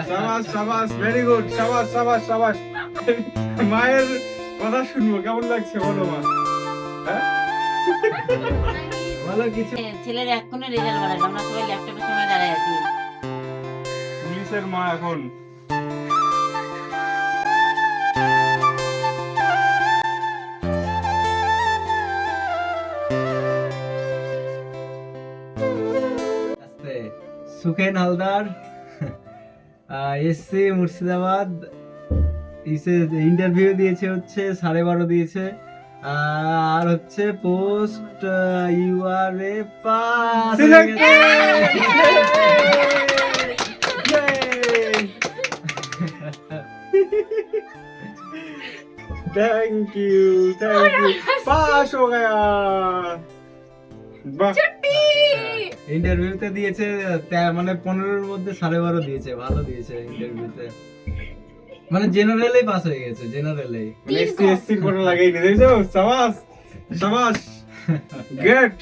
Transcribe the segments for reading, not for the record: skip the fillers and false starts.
শাবাশ শাবাশ, very good, শাবাশ শাবাশ শাবাশ। মায়ের কথা শুনবো, কেমন লাগছে বলো মা? হ্যাঁ? ভালো কিছু। ছেলের এক্ষুনি রেজাল্ট বাড়াইলো, আমরা সবাই ল্যাপটপের সামনে দাঁড়ায় আছি। পুলিশের মা এখন। সুখেন হালদার এসসি মুর্শিদাবাদ, ইন্টারভিউ দিয়েছে হচ্ছে 12:30 দিয়েছে, আর হচ্ছে পোস্ট ইউআরএ পাস। थैंक यू, पास हो गया। বাহ, ইন্টারভিউতে দিয়েছে মানে 15-এর মধ্যে 12:30 দিয়েছে, ভালো দিয়েছে ইন্টারভিউতে, মানে জেনারেলেই পাস হয়ে গেছে, জেনারেলেই। এসসি এসসি করে লাগাই নি, দেখছো? শাবাশ শাবাশ, গ্রেট,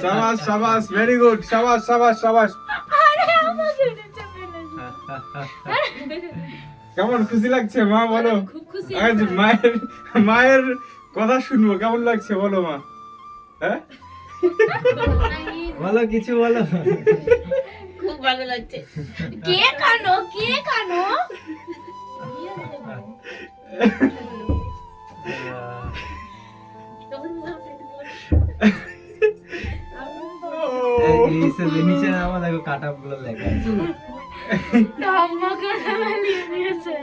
শাবাশ শাবাশ, ভেরি গুড, শাবাশ শাবাশ শাবাশ। কেমন খুশি লাগছে মা, বলো? খুব খুশি আজ মায়ের মায়ের কথা শুনবো, কেমন লাগছে বলো মা? হ্যাঁ, বলো কিছু বলো। খুব ভালো লাগছে। কে কানো নিচে নামা, দেখো কাটা গুলো লেখা আছে। আমাকে লিয়ে দিয়েছে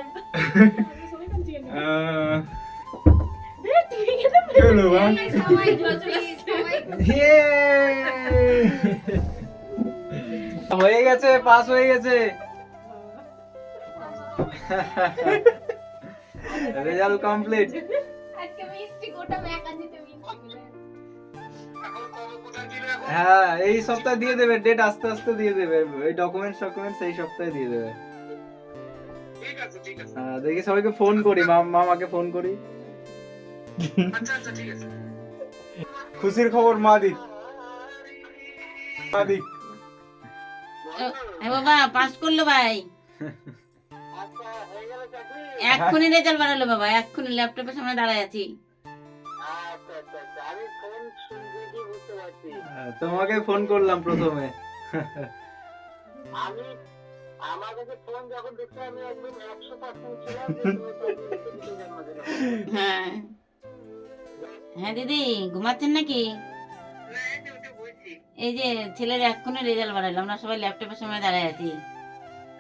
কি হলো মা? হয়ে গেছে, পাস হয়ে গেছে, রেজাল্ট কমপ্লিট। আজকে মিষ্টি গোটা একা দিতে মিষ্টি হ্যাঁ, এই সপ্তাহে দিয়ে দেবে, ডেট আস্তে আস্তে দিয়ে দেবে, এই ডকুমেন্টস এই সপ্তাহে দিয়ে দেবে। ঠিক আছে ঠিক আছে। হ্যাঁ, দেখি সবাইকে ফোন করি, মামাকে ফোন করি। আচ্ছা আচ্ছা ঠিক আছে। খুশির খবর মা দিক, মা দিক। বাবা পাস করলো ভাই, আচ্ছা হয়ে গেল চাকরি। এক্ষুনি রেজাল্ট বাড়ালো বাবা, এক্ষুনি ল্যাপটপের সামনে দাঁড়ায় আছি। আচ্ছা আচ্ছা আচ্ছা, আমি ফোন শুনতে কি বুঝতে পারছি। তোমাকে ফোন করলাম প্রথমে। আমি আমার কাছে ফোন যখন দেখতে আমি একদম 100% ছিলাম যে তুমি চাকরি জন্ম দিলে। হ্যাঁ হ্যাঁ দিদি, ঘুমাচ্ছেন নাকি? না এই যে ওটা বলছি। এই যে ছেলের এক্ষুনি রেজাল্ট বাড়াইলো, আমরা সবাই ল্যাপটপের সামনে দাঁড়ায় আছি।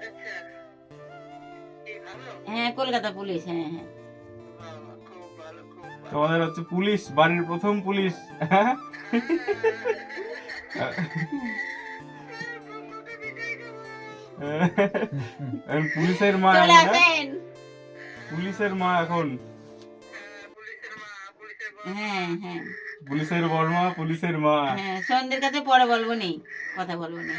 আচ্ছা এই ভালো। হ্যাঁ কলকাতা পুলিশ, হ্যাঁ হ্যাঁ। বাবা, খুব ভালো খুব ভালো। তোমাদের হচ্ছে পুলিশ, বাড়ির প্রথম পুলিশ। হ্যাঁ? এখন পুলিশের মা চলে এখন, হ্যাঁ? আসেন। পুলিশের মা এখন, পুলিশের মা পুলিশের মা। হ্যাঁ হ্যাঁ পুলিশের বর্মা, পুলিশের মা। হ্যাঁ, সন্ধ্যের কাছে পরে বলবো নি, কথা বলবো নি।